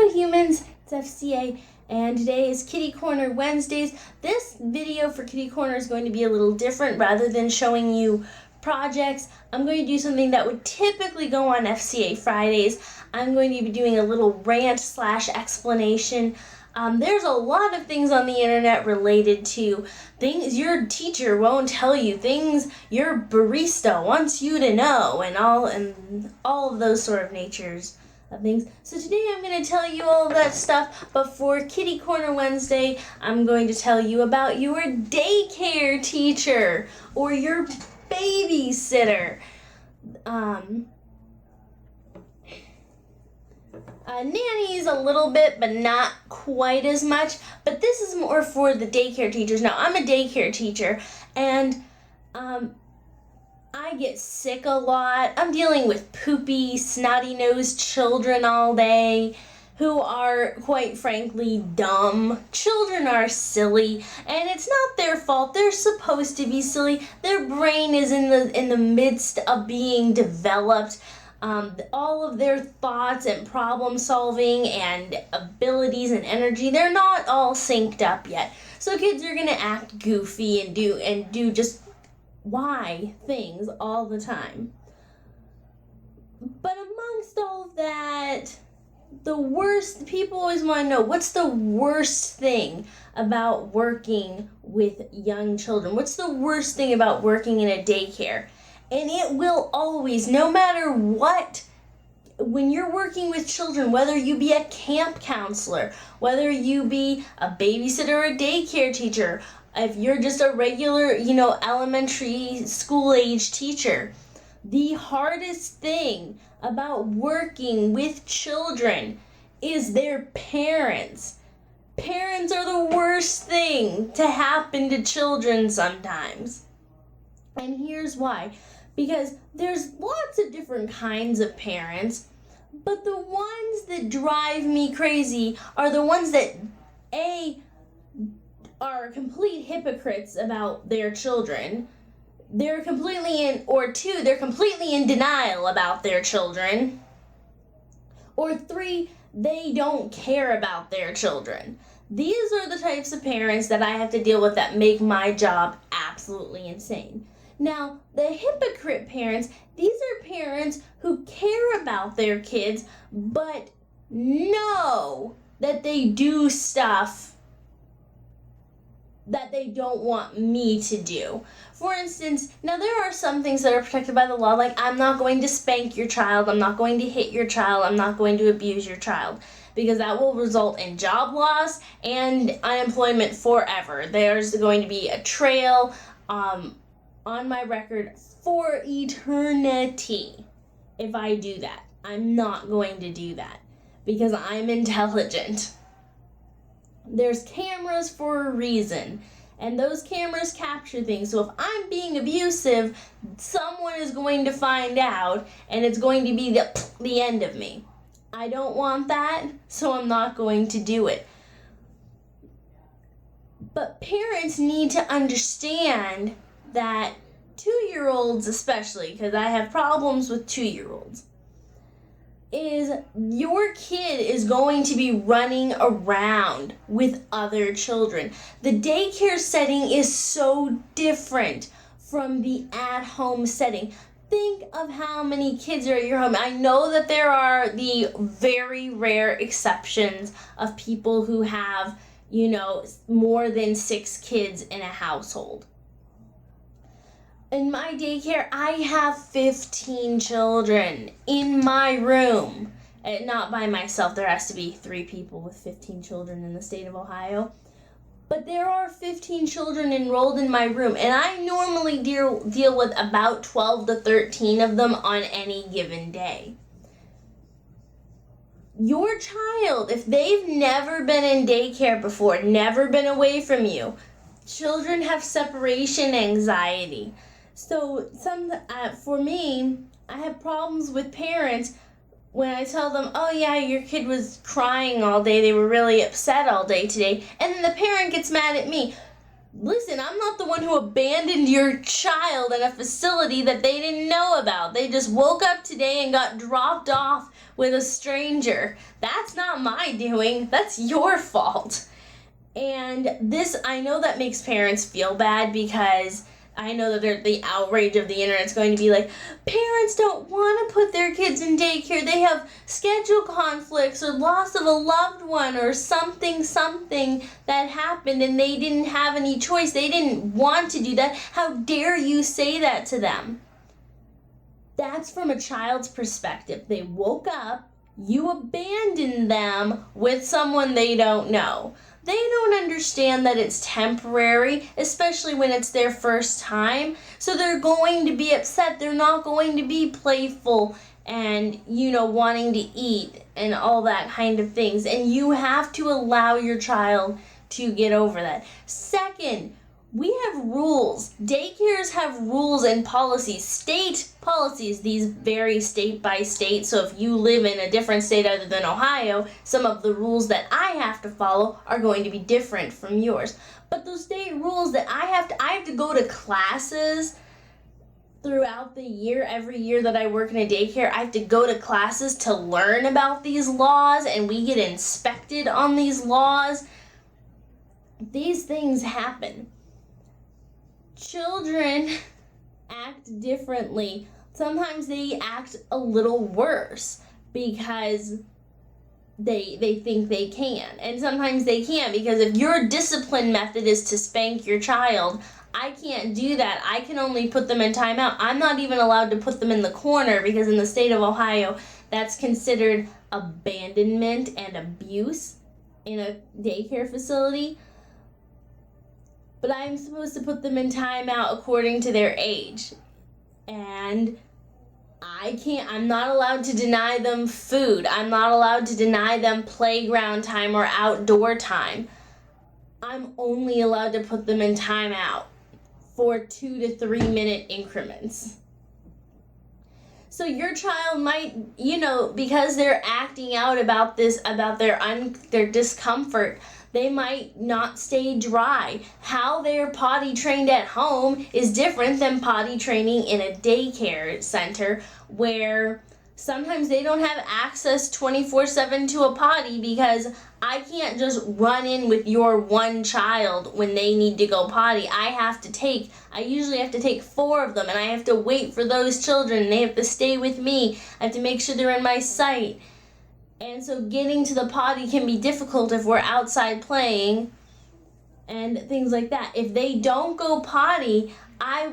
Hello humans, it's FCA, and today is Kitty Corner Wednesdays. This video for Kitty Corner is going to be a little different. Rather than showing you projects, I'm going to do something that would typically go on FCA Fridays. I'm going to be doing a little rant/explanation. There's a lot of things on the internet related to things your teacher won't tell you, things your barista wants you to know, and all of those sort of natures of things. So today I'm going to tell you all of that stuff, but for Kitty Corner Wednesday, I'm going to tell you about your daycare teacher or your babysitter. Nannies a little bit, but not quite as much. But this is more for the daycare teachers. Now, I'm a daycare teacher, and I get sick a lot. I'm dealing with poopy, snotty-nosed children all day who are, quite frankly, dumb. Children are silly, and it's not their fault. They're supposed to be silly. Their brain is in the midst of being developed. All of their thoughts and problem solving and abilities and energy, they're not all synced up yet. So kids are gonna act goofy and do just why things all the time. But amongst all of that, people always want to know, what's the worst thing about working with young children? What's the worst thing about working in a daycare? And it will always, no matter what, when you're working with children, whether you be a camp counselor, whether you be a babysitter or a daycare teacher, if you're just a regular, elementary school age teacher, the hardest thing about working with children is their parents. Parents are the worst thing to happen to children sometimes. And here's why. Because there's lots of different kinds of parents, but the ones that drive me crazy are the ones that, A, are complete hypocrites about their children. They're completely in denial about their children. Or 3, they don't care about their children. These are the types of parents that I have to deal with that make my job absolutely insane. Now, the hypocrite parents, these are parents who care about their kids, but know that they do stuff that they don't want me to do. For instance, now there are some things that are protected by the law, like I'm not going to spank your child, I'm not going to hit your child, I'm not going to abuse your child, because that will result in job loss and unemployment forever. There's going to be a trail on my record for eternity if I do that. I'm not going to do that because I'm intelligent. There's cameras for a reason, and those cameras capture things. So if I'm being abusive, someone is going to find out, and it's going to be the end of me. I don't want that, so I'm not going to do it. But parents need to understand that 2-year-olds especially, because I have problems with 2-year-olds, is your kid is going to be running around with other children. The daycare setting is so different from the at-home setting. Think of how many kids are at your home. I know that there are the very rare exceptions of people who have, more than 6 kids in a household. In my daycare, I have 15 children in my room. And not by myself. There has to be 3 people with 15 children in the state of Ohio. But there are 15 children enrolled in my room. And I normally deal with about 12 to 13 of them on any given day. Your child, if they've never been in daycare before, never been away from you, children have separation anxiety. So for me, I have problems with parents when I tell them, oh yeah, your kid was crying all day, they were really upset all day today, and then the parent gets mad at me. Listen, I'm not the one who abandoned your child in a facility that they didn't know about. They just woke up today and got dropped off with a stranger. That's not my doing. That's your fault. And this, I know that makes parents feel bad, because I know that the outrage of the internet's going to be like, parents don't want to put their kids in daycare. They have schedule conflicts or loss of a loved one or something that happened and they didn't have any choice. They didn't want to do that. How dare you say that to them? That's from a child's perspective. They woke up, you abandoned them with someone they don't know. They don't understand that it's temporary, especially when it's their first time. So they're going to be upset. They're not going to be playful and, wanting to eat and all that kind of things. And you have to allow your child to get over that. Second, we have rules. Daycares have rules and policies, state policies. These vary state by state. So if you live in a different state other than Ohio, some of the rules that I have to follow are going to be different from yours. But those state rules that I have to go to classes throughout the year. Every year that I work in a daycare, I have to go to classes to learn about these laws, and we get inspected on these laws. These things happen. Children act differently. Sometimes they act a little worse because they think they can. And sometimes they can't, because if your discipline method is to spank your child, I can't do that. I can only put them in timeout. I'm not even allowed to put them in the corner, because in the state of Ohio, that's considered abandonment and abuse in a daycare facility. But I'm supposed to put them in timeout according to their age. And I'm not allowed to deny them food. I'm not allowed to deny them playground time or outdoor time. I'm only allowed to put them in timeout for 2 to 3 minute increments. So your child might, because they're acting out about this, about their discomfort, they might not stay dry. How they're potty trained at home is different than potty training in a daycare center, where sometimes they don't have access 24/7 to a potty, because I can't just run in with your one child when they need to go potty. I usually have to take 4 of them, and I have to wait for those children. They have to stay with me. I have to make sure they're in my sight. And so getting to the potty can be difficult if we're outside playing and things like that. If they don't go potty, I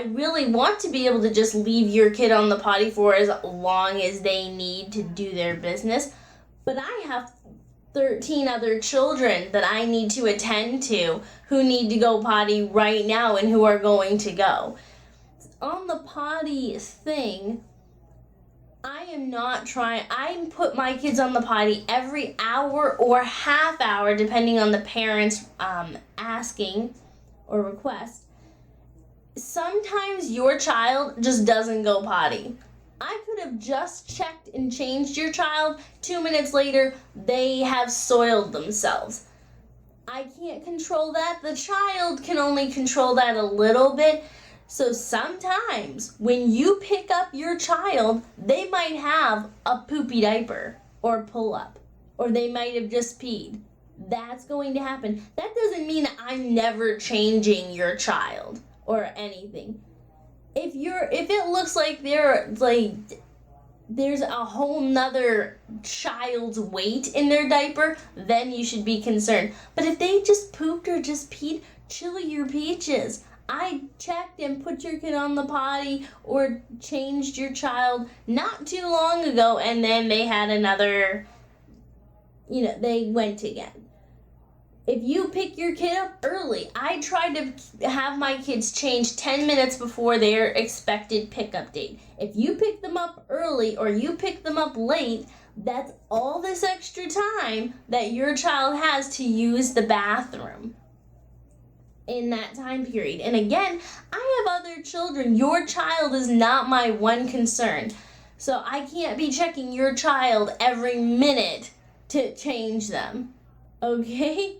really want to be able to just leave your kid on the potty for as long as they need to do their business. But I have 13 other children that I need to attend to who need to go potty right now and who are going to go. On the potty thing, I put my kids on the potty every hour or half hour, depending on the parents asking or request. Sometimes your child just doesn't go potty. I could have just checked and changed your child. 2 minutes later, they have soiled themselves. I can't control that. The child can only control that a little bit. So sometimes when you pick up your child, they might have a poopy diaper or pull up, or they might have just peed. That's going to happen. That doesn't mean I'm never changing your child or anything. If it looks like there's a whole nother child's weight in their diaper, then you should be concerned. But if they just pooped or just peed, chill your peaches. I checked and put your kid on the potty or changed your child not too long ago, and then they had another, they went again. If you pick your kid up early, I try to have my kids change 10 minutes before their expected pickup date. If you pick them up early or you pick them up late, that's all this extra time that your child has to use the bathroom in that time period. And again, I have other children. Your child is not my one concern. So I can't be checking your child every minute to change them. Okay?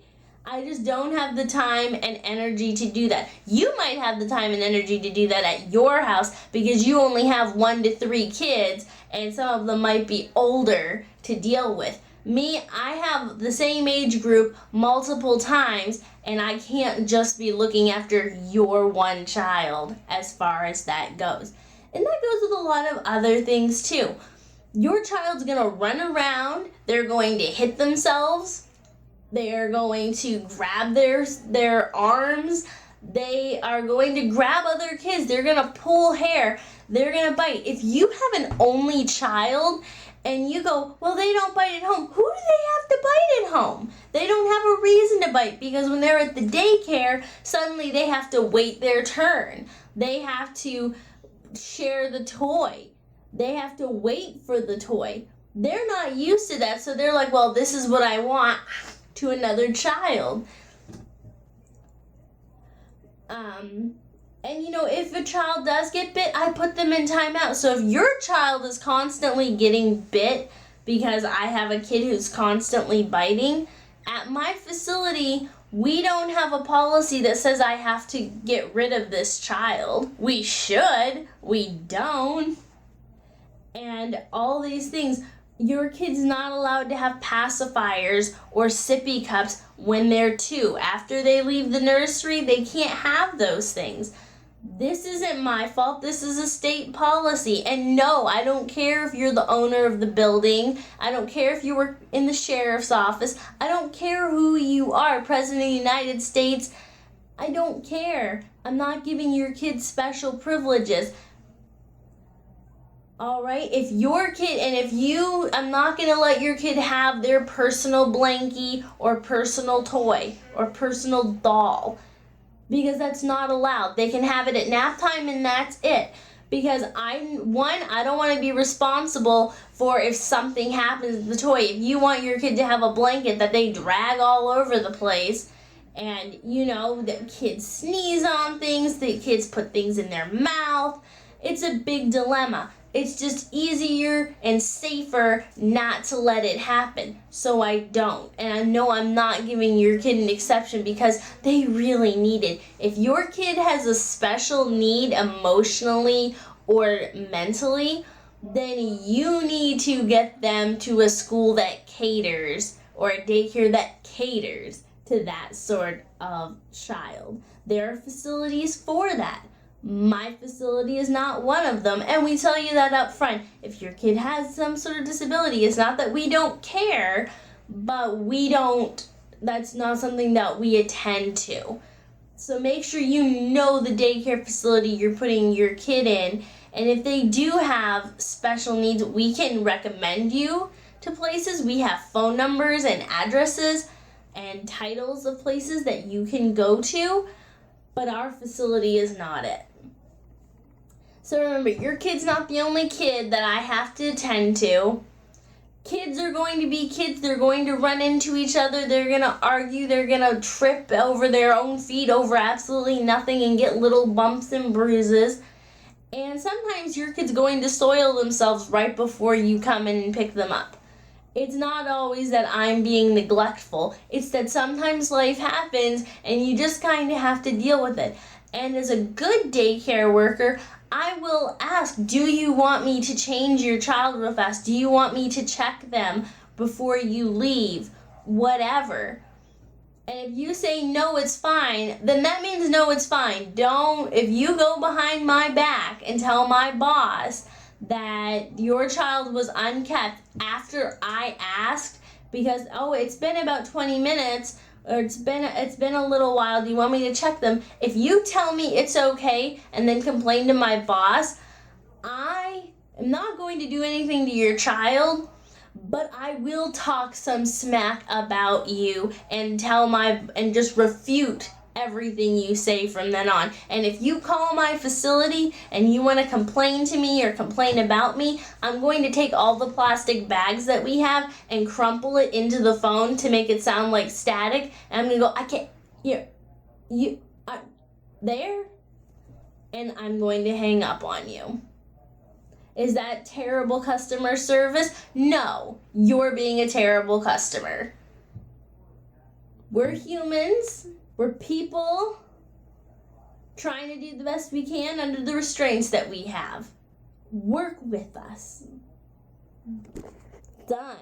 I just don't have the time and energy to do that. You might have the time and energy to do that at your house because you only have 1 to 3 kids and some of them might be older to deal with. Me, I have the same age group multiple times and I can't just be looking after your one child as far as that goes. And that goes with a lot of other things too. Your child's gonna run around, they're going to hit themselves, they're going to grab their arms. They are going to grab other kids. They're going to pull hair. They're going to bite. If you have an only child and you go, well, they don't bite at home. Who do they have to bite at home? They don't have a reason to bite because when they're at the daycare, suddenly they have to wait their turn. They have to share the toy. They have to wait for the toy. They're not used to that, so they're like, well, this is what I want. To another child. And if a child does get bit, I put them in timeout. So if your child is constantly getting bit because I have a kid who's constantly biting, at my facility, we don't have a policy that says I have to get rid of this child. We should. We don't. And all these things. Your kid's not allowed to have pacifiers or sippy cups when they're 2. After they leave the nursery, they can't have those things. This isn't my fault. This is a state policy. And no, I don't care if you're the owner of the building. I don't care if you work in the sheriff's office. I don't care who you are, President of the United States. I don't care. I'm not giving your kids special privileges. All right, if your kid, I'm not going to let your kid have their personal blankie or personal toy or personal doll because that's not allowed. They can have it at nap time and that's it. Because I don't want to be responsible for if something happens to the toy. If you want your kid to have a blanket that they drag all over the place and, the kids sneeze on things, the kids put things in their mouth, it's a big dilemma. It's just easier and safer not to let it happen. So I don't. And I know I'm not giving your kid an exception because they really need it. If your kid has a special need emotionally or mentally, then you need to get them to a school that caters or a daycare that caters to that sort of child. There are facilities for that. My facility is not one of them, and we tell you that up front. If your kid has some sort of disability, it's not that we don't care, but that's not something that we attend to. So make sure you know the daycare facility you're putting your kid in, and if they do have special needs, we can recommend you to places. We have phone numbers and addresses and titles of places that you can go to, but our facility is not it. So remember, your kid's not the only kid that I have to attend to. Kids are going to be kids. They're going to run into each other. They're going to argue. They're going to trip over their own feet over absolutely nothing and get little bumps and bruises. And sometimes your kid's going to soil themselves right before you come in and pick them up. It's not always that I'm being neglectful. It's that sometimes life happens and you just kind of have to deal with it. And as a good daycare worker, I will ask, do you want me to change your child real fast? Do you want me to check them before you leave? Whatever. And if you say no, it's fine, then that means no, it's fine. If you go behind my back and tell my boss that your child was unkept after I asked because, it's been about 20 minutes, or it's been a little while, do you want me to check them? If you tell me it's okay and then complain to my boss, I am not going to do anything to your child, but I will talk some smack about you and just refute everything you say from then on. And if you call my facility and you want to complain to me or complain about me, I'm going to take all the plastic bags that we have and crumple it into the phone to make it sound like static. And I'm going to go, I can't, you, there? And I'm going to hang up on you. Is that terrible customer service? No, you're being a terrible customer. We're humans. We're people trying to do the best we can under the restraints that we have. Work with us. Done.